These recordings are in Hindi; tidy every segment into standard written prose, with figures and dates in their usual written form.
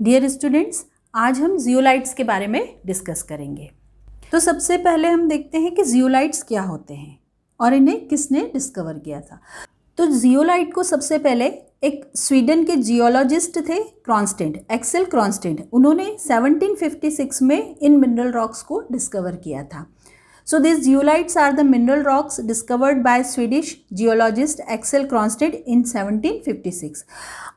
डियर स्टूडेंट्स, आज हम जियोलाइट्स के बारे में डिस्कस करेंगे। तो सबसे पहले हम देखते हैं कि जियोलाइट्स क्या होते हैं और इन्हें किसने डिस्कवर किया था। तो जियोलाइट को सबसे पहले एक स्वीडन के जियोलॉजिस्ट थे क्रॉन्स्टेड, एक्सेल क्रॉन्स्टेड। उन्होंने 1756 में इन मिनरल रॉक्स को डिस्कवर किया था। So these zeolites are the mineral rocks discovered by Swedish geologist Axel Cronstedt in 1756.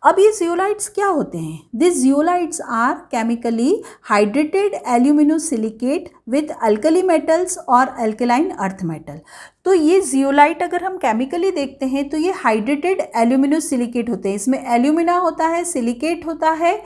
अब ये zeolites क्या होते हैं? These zeolites are chemically hydrated aluminosilicate with alkali metals or alkaline earth metal. तो ये जियोलाइट अगर हम केमिकली देखते हैं तो ये हाइड्रेटेड एल्यूमिनोसिलिकेट होते हैं। इसमें एल्यूमिना होता है, सिलिकेट होता है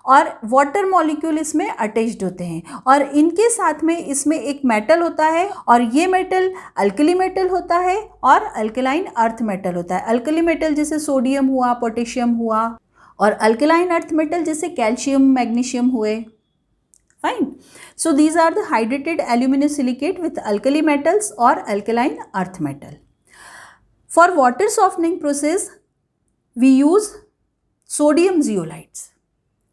और वाटर मॉलिक्यूल इसमें अटैच्ड होते हैं और इनके साथ में इसमें एक मेटल होता है और ये मेटल अल्कली मेटल होता है और अल्कलाइन अर्थ मेटल होता है। अल्कली मेटल जैसे सोडियम हुआ, पोटेशियम हुआ और अल्कलाइन अर्थ मेटल जैसे कैल्शियम, मैग्नीशियम हुए। Fine. So these are the hydrated aluminosilicate with alkali metals or alkaline earth metal. For water softening process, we use sodium zeolites.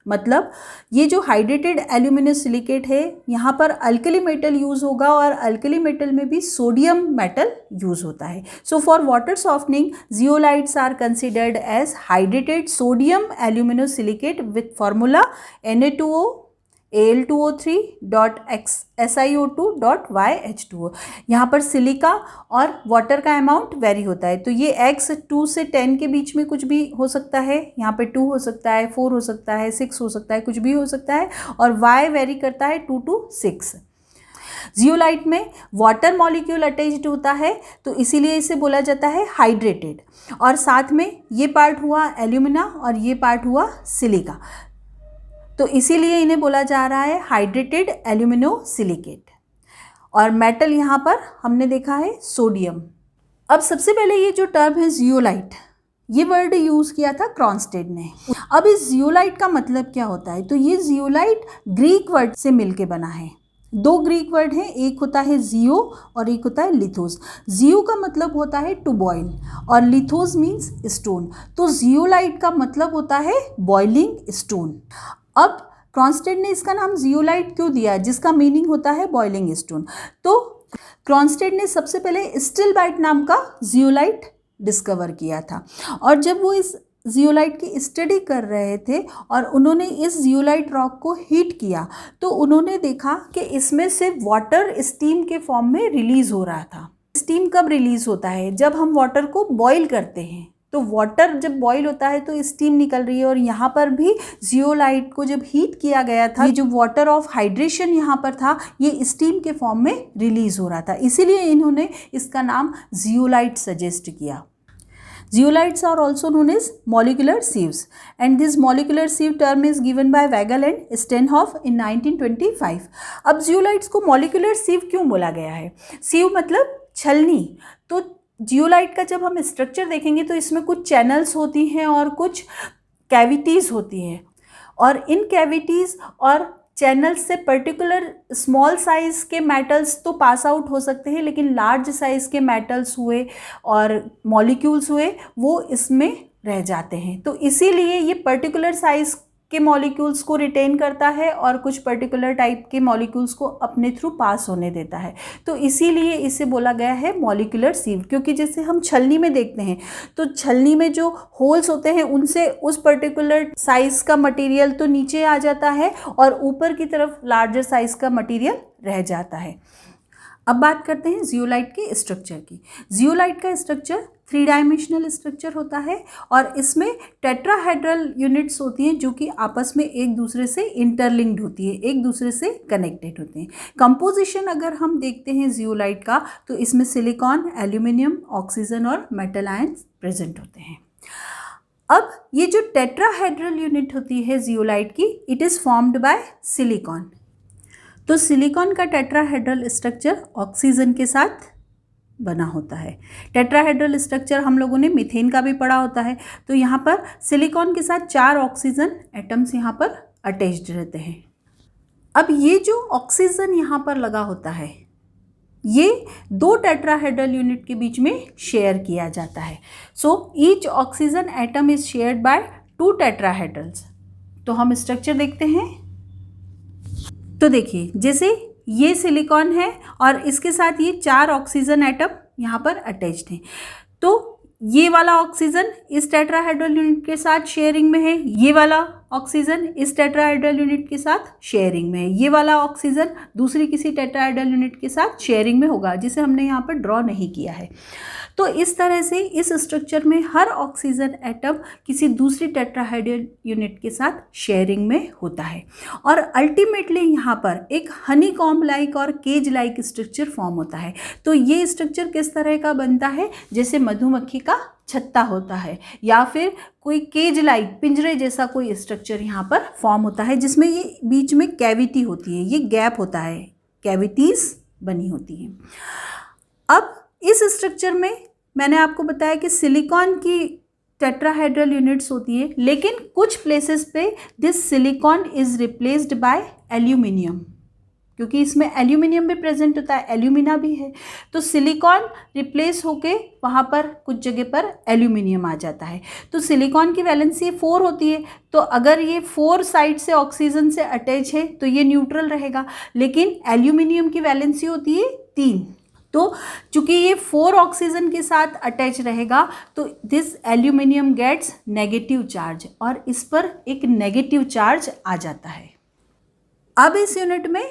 मतलब ये जो हाइड्रेटेड एल्यूमिनोसिलिकेट है यहाँ पर अल्कली मेटल यूज़ होगा और अल्कली मेटल में भी सोडियम मेटल यूज़ होता है। So for water softening zeolites are considered as hydrated sodium aluminosilicate with formula Na2O Al2O3.SiO2.YH2O। यहाँ पर सिलिका और वाटर का अमाउंट वेरी होता है। तो ये X 2 से 10 के बीच में कुछ भी हो सकता है, यहाँ पे 2 हो सकता है, 4 हो सकता है, 6 हो सकता है, कुछ भी हो सकता है और Y वेरी करता है 2 to 6। जियोलाइट में वाटर मॉलिक्यूल अटैच्ड होता है तो इसीलिए इसे बोला जाता है हाइड्रेटेड और साथ में ये पार्ट हुआ एल्यूमिना और ये पार्ट हुआ सिलिका, तो इसीलिए इन्हें बोला जा रहा है हाइड्रेटेड एल्यूमिनोसिलिकेट। और मेटल यहाँ पर हमने देखा है सोडियम। अब सबसे पहले ये जो टर्म है जियोलाइट, ये वर्ड यूज़ किया था क्रॉन्स्टेड ने। अब इस जियोलाइट का मतलब क्या होता है? तो ये जियोलाइट ग्रीक वर्ड से मिलके बना है। दो ग्रीक वर्ड हैं, एक होता है जियो और एक होता है लिथोस। जियो का मतलब होता है टू बॉयल और लिथोस मीन्स स्टोन। तो जियोलाइट का मतलब होता है बॉइलिंग स्टोन। अब क्रॉन्स्टेड ने इसका नाम जियोलाइट क्यों दिया, जिसका मीनिंग होता है बॉइलिंग स्टोन? तो क्रॉन्स्टेड ने सबसे पहले स्टिलबाइट नाम का जियोलाइट डिस्कवर किया था और जब वो इस जियोलाइट की स्टडी कर रहे थे और उन्होंने इस जियोलाइट रॉक को हीट किया तो उन्होंने देखा कि इसमें से वाटर स्टीम के फॉर्म में रिलीज हो रहा था। स्टीम कब रिलीज होता है? जब हम वाटर को बॉईल करते हैं। तो वाटर जब बॉईल होता है तो स्टीम निकल रही है और यहाँ पर भी जियोलाइट को जब हीट किया गया था, ये जो वाटर ऑफ हाइड्रेशन यहाँ पर था ये स्टीम के फॉर्म में रिलीज हो रहा था, इसीलिए इन्होंने इसका नाम जियोलाइट सजेस्ट किया। Zeolites are also known as molecular sieves and this molecular sieve term is given by Weigel and Steinhoff in 1925. अब जियोलाइट्स को molecular sieve क्यों बोला गया है? sieve मतलब छलनी। तो जियोलाइट का जब हम स्ट्रक्चर देखेंगे तो इसमें कुछ चैनल्स होती हैं और कुछ कैविटीज़ होती हैं और इन कैविटीज़ और चैनल्स से पर्टिकुलर स्मॉल साइज़ के मेटल्स तो पास आउट हो सकते हैं, लेकिन लार्ज साइज़ के मेटल्स हुए और मॉलिक्यूल्स हुए वो इसमें रह जाते हैं। तो इसीलिए ये पर्टिकुलर साइज़ के मॉलिक्यूल्स को रिटेन करता है और कुछ पर्टिकुलर टाइप के मॉलिक्यूल्स को अपने थ्रू पास होने देता है। तो इसीलिए इसे बोला गया है मॉलिक्यूलर सीव, क्योंकि जैसे हम छलनी में देखते हैं तो छलनी में जो होल्स होते हैं उनसे उस पर्टिकुलर साइज़ का मटेरियल तो नीचे आ जाता है और ऊपर की तरफ लार्जर साइज़ का मटेरियल रह जाता है। अब बात करते हैं जियोलाइट के स्ट्रक्चर की। जियोलाइट का स्ट्रक्चर 3 डायमेंशनल स्ट्रक्चर होता है और इसमें टेट्राहेड्रल यूनिट्स होती हैं जो कि आपस में एक दूसरे से इंटरलिंक्ड होती है, एक दूसरे से कनेक्टेड होते हैं। कंपोजिशन अगर हम देखते हैं जियोलाइट का तो इसमें सिलिकॉन, एल्यूमिनियम, ऑक्सीजन और मेटल आयंस प्रेजेंट होते हैं। अब ये जो टेट्राहेड्रल यूनिट होती है जियोलाइट की, it is formed by silicon. तो सिलिकॉन का टेट्राहेड्रल स्ट्रक्चर ऑक्सीजन के साथ बना होता है। टेट्राहेड्रल स्ट्रक्चर हम लोगों ने मीथेन का भी पढ़ा होता है। तो यहाँ पर सिलिकॉन के साथ 4 ऑक्सीजन एटम्स यहाँ पर अटैच्ड रहते हैं। अब ये जो ऑक्सीजन यहाँ पर लगा होता है ये 2 टेट्राहेड्रल यूनिट के बीच में शेयर किया जाता है। So each oxygen atom is shared by 2 टेट्राहेड्रल्स। तो हम स्ट्रक्चर देखते हैं। तो देखिए, जैसे ये सिलिकॉन है और इसके साथ ये 4 ऑक्सीजन एटम यहाँ पर अटैच्ड हैं। तो ये वाला ऑक्सीजन इस टेट्राहेड्रल यूनिट के साथ शेयरिंग में है, ये वाला ऑक्सीजन इस टेट्राहेड्रल यूनिट के साथ शेयरिंग में है, ये वाला ऑक्सीजन दूसरी किसी टेट्राहेड्रल यूनिट के साथ शेयरिंग में होगा, जिसे हमने यहाँ पर ड्रॉ नहीं किया है। तो इस तरह से इस स्ट्रक्चर में हर ऑक्सीजन एटम किसी दूसरी टेट्राहेड्रल यूनिट के साथ शेयरिंग में होता है और अल्टीमेटली यहाँ पर एक हनीकॉम्ब लाइक और केज लाइक स्ट्रक्चर फॉर्म होता है। तो ये स्ट्रक्चर किस तरह का बनता है, जैसे मधुमक्खी का छत्ता होता है या फिर कोई केज लाइक पिंजरे जैसा कोई स्ट्रक्चर यहाँ पर फॉर्म होता है, जिसमें ये बीच में कैविटी होती है, ये गैप होता है, कैविटीज़ बनी होती हैं। अब इस स्ट्रक्चर में मैंने आपको बताया कि सिलिकॉन की टेट्राहेड्रल यूनिट्स होती है, लेकिन कुछ प्लेसेस पे this silicon is replaced by aluminium, क्योंकि इसमें एल्यूमिनियम भी प्रेजेंट होता है, एल्यूमिना भी है। तो सिलिकॉन रिप्लेस होके वहाँ पर कुछ जगह पर एल्यूमिनियम आ जाता है। तो सिलिकॉन की वैलेंसी 4 होती है, तो अगर ये 4 साइड से ऑक्सीजन से अटैच है तो ये न्यूट्रल रहेगा, लेकिन एल्यूमिनियम की वैलेंसी होती है 3। तो चूंकि ये 4 ऑक्सीजन के साथ अटैच रहेगा तो this aluminium gets negative charge और इस पर एक नेगेटिव चार्ज आ जाता है। अब इस यूनिट में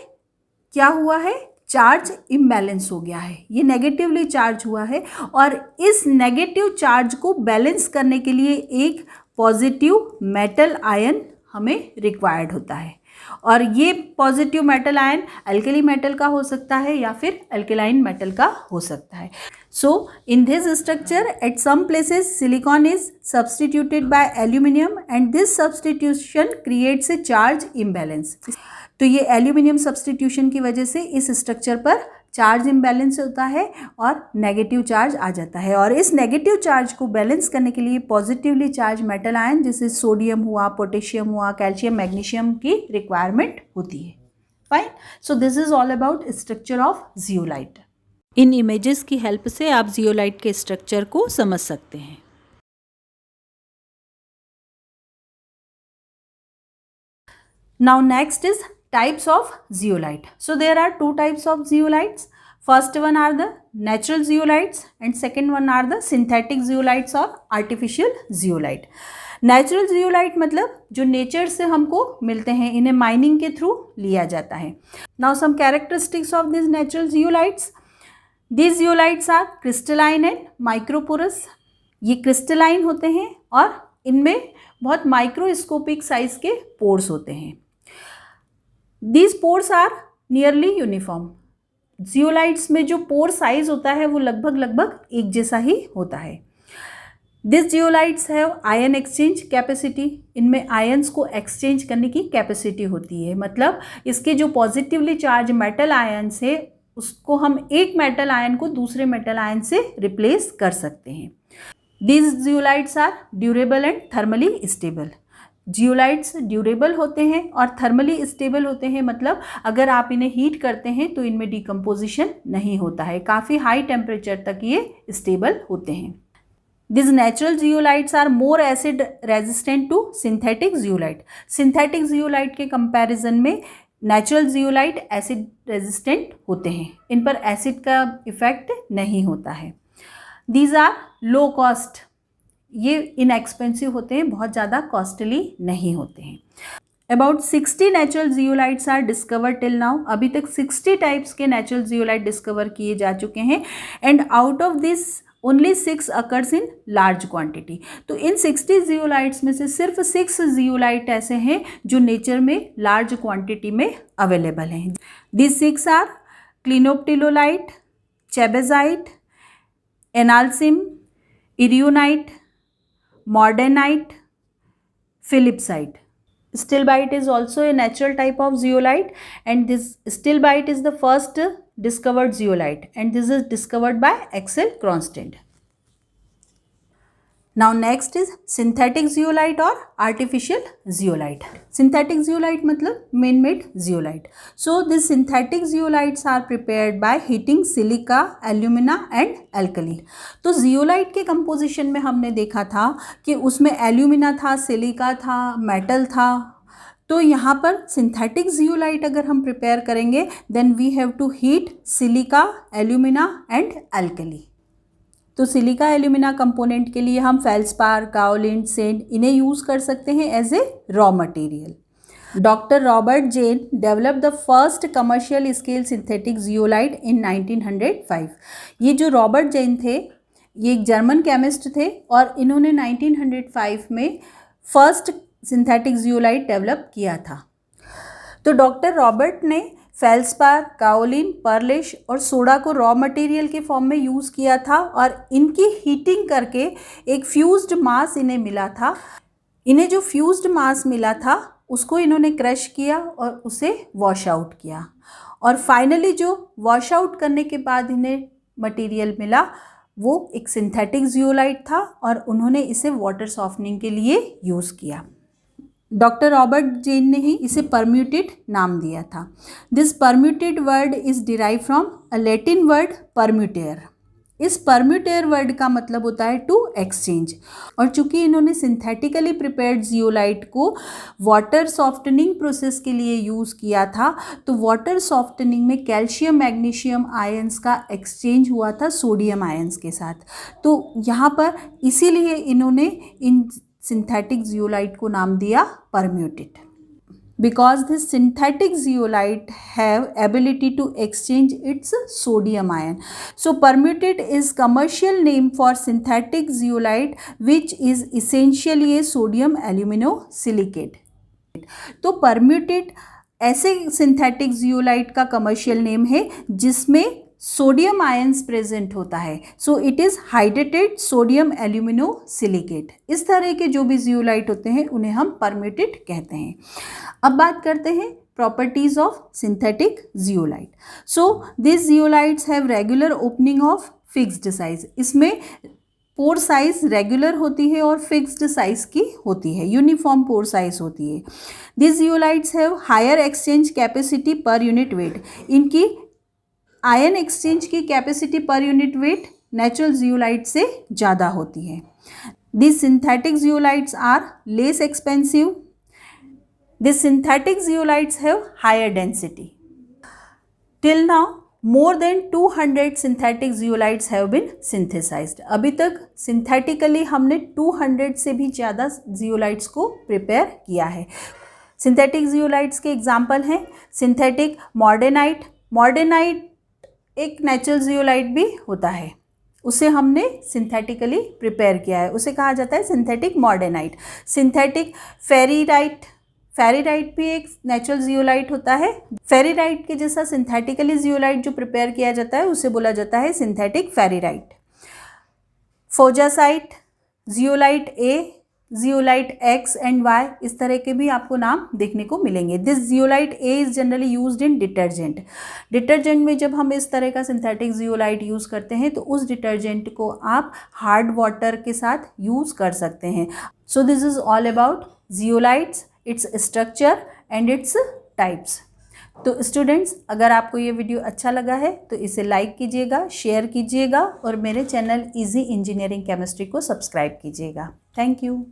क्या हुआ है, चार्ज इम्बैलेंस हो गया है, ये नेगेटिवली चार्ज हुआ है और इस नेगेटिव चार्ज को बैलेंस करने के लिए एक पॉजिटिव मेटल आयन हमें रिक्वायर्ड होता है और ये positive metal ion alkali metal का हो सकता है या फिर अल्कलाइन मेटल का हो सकता है। So in this structure at some places silicon is substituted by aluminium and this substitution creates a charge imbalance. तो ये एल्यूमिनियम सब्सटीट्यूशन की वजह से इस स्ट्रक्चर पर चार्ज इम्बैलेंस होता है और नेगेटिव चार्ज आ जाता है और इस नेगेटिव चार्ज को बैलेंस करने के लिए पॉजिटिवली चार्ज मेटल आयन जैसे सोडियम हुआ, पोटेशियम हुआ, कैल्शियम, मैग्नीशियम की रिक्वायरमेंट होती है। Fine, so this is all about structure of zeolite. In images की हेल्प से आप जियोलाइट के स्ट्रक्चर को समझ सकते हैं। Now next is types of zeolite. So there are 2 types of zeolites. First one are the natural zeolites and second one are the synthetic zeolites or artificial zeolite. Natural zeolite मतलब जो नेचर से हमको मिलते हैं, इन्हें माइनिंग के थ्रू लिया जाता है। Now some characteristics of this natural zeolites. This zeolites are crystalline and microporous. ये क्रिस्टलाइन होते हैं और इनमें बहुत माइक्रोस्कोपिक साइज के पोर्स होते हैं। These pores are nearly uniform. Zeolites में जो पोर साइज होता है वो लगभग एक जैसा ही होता है। This zeolites have ion exchange capacity. इनमें आयन्स को एक्सचेंज करने की कैपेसिटी होती है, मतलब इसके जो पॉजिटिवली चार्ज मेटल आयन्स है उसको हम एक मेटल आयन को दूसरे मेटल आयन से रिप्लेस कर सकते हैं। This zeolites are durable and thermally stable. Zeolites durable होते हैं और थर्मली स्टेबल होते हैं, मतलब अगर आप इन्हें हीट करते हैं तो इनमें डिकम्पोजिशन नहीं होता है, काफ़ी हाई टेम्परेचर तक ये स्टेबल होते हैं। This natural zeolites are more acid resistant to synthetic zeolite. Synthetic zeolite के कंपैरिजन में नेचुरल जियोलाइट एसिड रेजिस्टेंट होते हैं, इन पर एसिड का इफेक्ट नहीं होता है। दीज आर लो कॉस्ट, ये इनएक्सपेंसिव होते हैं, बहुत ज़्यादा कॉस्टली नहीं होते हैं। About 60 natural zeolites are discover till now. अभी तक 60 टाइप्स के नेचुरल जियोलाइट डिस्कवर किए जा चुके हैं and out of this only 6 occurs in large quantity. तो इन 60 जियोलाइट्स में से सिर्फ 6 जियोलाइट ऐसे हैं जो नेचर में लार्ज क्वांटिटी में अवेलेबल हैं। This 6 are clinoptilolite, chabazite, analcime, erionite, mordenite, phillipsite. Stilbite is also a natural type of zeolite and this stilbite is the first discovered zeolite and this is discovered by Axel Kronstedt. Now next is synthetic zeolite or artificial zeolite. Synthetic zeolite मतलब man-made zeolite. So these synthetic zeolites are prepared by heating silica, alumina and alkali. तो zeolite के composition में हमने देखा था कि उसमें alumina था, silica था, metal था तो यहाँ पर सिंथेटिक जियोलाइट अगर हम प्रिपेयर करेंगे then we have to heat silica, alumina and alkali. तो सिलिका एल्यूमिना कंपोनेंट के लिए हम फेल्सपार, काओलिन, सेंड इन्हें यूज़ कर सकते हैं as a raw material. Doctor Robert जेन develop the first commercial scale synthetic zeolite in 1905। ये जो रॉबर्ट जेन थे ये एक जर्मन केमिस्ट थे और इन्होंने 1905 में फर्स्ट सिंथेटिक जियोलाइट डेवलप किया था। तो डॉक्टर रॉबर्ट ने फेल्सपार, काओलिन, पर्लिश और सोडा को रॉ मटेरियल के फॉर्म में यूज़ किया था और इनकी हीटिंग करके एक फ्यूज्ड मास इन्हें मिला था। इन्हें जो फ्यूज्ड मास मिला था उसको इन्होंने क्रश किया और उसे वॉश आउट किया और फाइनली जो वॉश आउट करने के बाद इन्हें मटेरियल मिला वो एक सिंथेटिक जियोलाइट था और उन्होंने इसे वाटर सॉफ्टनिंग के लिए यूज़ किया। डॉक्टर रॉबर्ट जेन ने ही इसे परम्यूटेड नाम दिया था। This permutit word is derive from a Latin word permutare. इस परम्यूटेयर वर्ड का मतलब होता है टू एक्सचेंज। और चूंकि इन्होंने सिंथेटिकली प्रिपेयर्ड जियोलाइट को वाटर सॉफ्टनिंग प्रोसेस के लिए यूज़ किया था तो वाटर सॉफ्टनिंग में कैल्शियम मैग्नीशियम आयंस का एक्सचेंज हुआ था सोडियम आयंस के साथ। तो यहाँ पर इसीलिए इन्होंने इन सिंथेटिक जियोलाइट को नाम दिया permuted. Because this synthetic zeolite have ability to exchange its sodium ion. So permutate is commercial name for synthetic zeolite which is essentially a sodium aluminosilicate. तो परम्यूटेड ऐसे सिंथेटिक जियोलाइट का कमर्शियल नेम है जिसमें सोडियम आयंस प्रेजेंट होता है। So it is hydrated sodium aluminosilicate. इस तरह के जो भी जियोलाइट होते हैं उन्हें हम परम्यूटेड कहते हैं। अब बात करते हैं properties of synthetic zeolite. So this zeolites have regular opening of fixed size. इसमें पोर साइज रेगुलर होती है और फिक्स्ड साइज की होती है, यूनिफॉर्म पोर साइज होती है। This zeolites have higher exchange capacity per unit weight. इनकी आयन एक्सचेंज की capacity per unit weight natural zeolite से ज़्यादा होती है। This synthetic zeolites are less expensive. This synthetic zeolites have higher density. Till now more than 200 synthetic zeolites have been synthesized। अभी तक सिंथेटिकली हमने 200 से भी ज़्यादा जियोलाइट्स को प्रिपेयर किया है। सिंथेटिक जियोलाइट्स के एग्जाम्पल हैं सिंथेटिक मॉर्डेनाइट। मॉर्डेनाइट एक नेचुरल जियोलाइट भी होता है, उसे हमने सिंथेटिकली प्रिपेयर किया है, उसे कहा जाता है सिंथेटिक मॉर्डेनाइट। सिंथेटिक फेरीराइट। फेरीराइट भी एक नेचुरल जियोलाइट होता है। फेरीराइट के जैसा सिंथेटिकली जियोलाइट जो प्रिपेयर किया जाता है उसे बोला जाता है synthetic ferrierite. Faujasite, zeolite A, zeolite X and Y, इस तरह के भी आपको नाम देखने को मिलेंगे। This zeolite A is generally used in detergent. Detergent में जब हम इस तरह का सिंथेटिक जियोलाइट यूज़ करते हैं तो उस डिटर्जेंट को आप हार्ड वाटर के साथ यूज़ कर सकते हैं। So this is all about zeolites, its structure and its types. तो स्टूडेंट्स, अगर आपको ये वीडियो अच्छा लगा है तो इसे लाइक कीजिएगा, शेयर कीजिएगा और मेरे चैनल इजी इंजीनियरिंग केमिस्ट्री को सब्सक्राइब कीजिएगा। Thank you.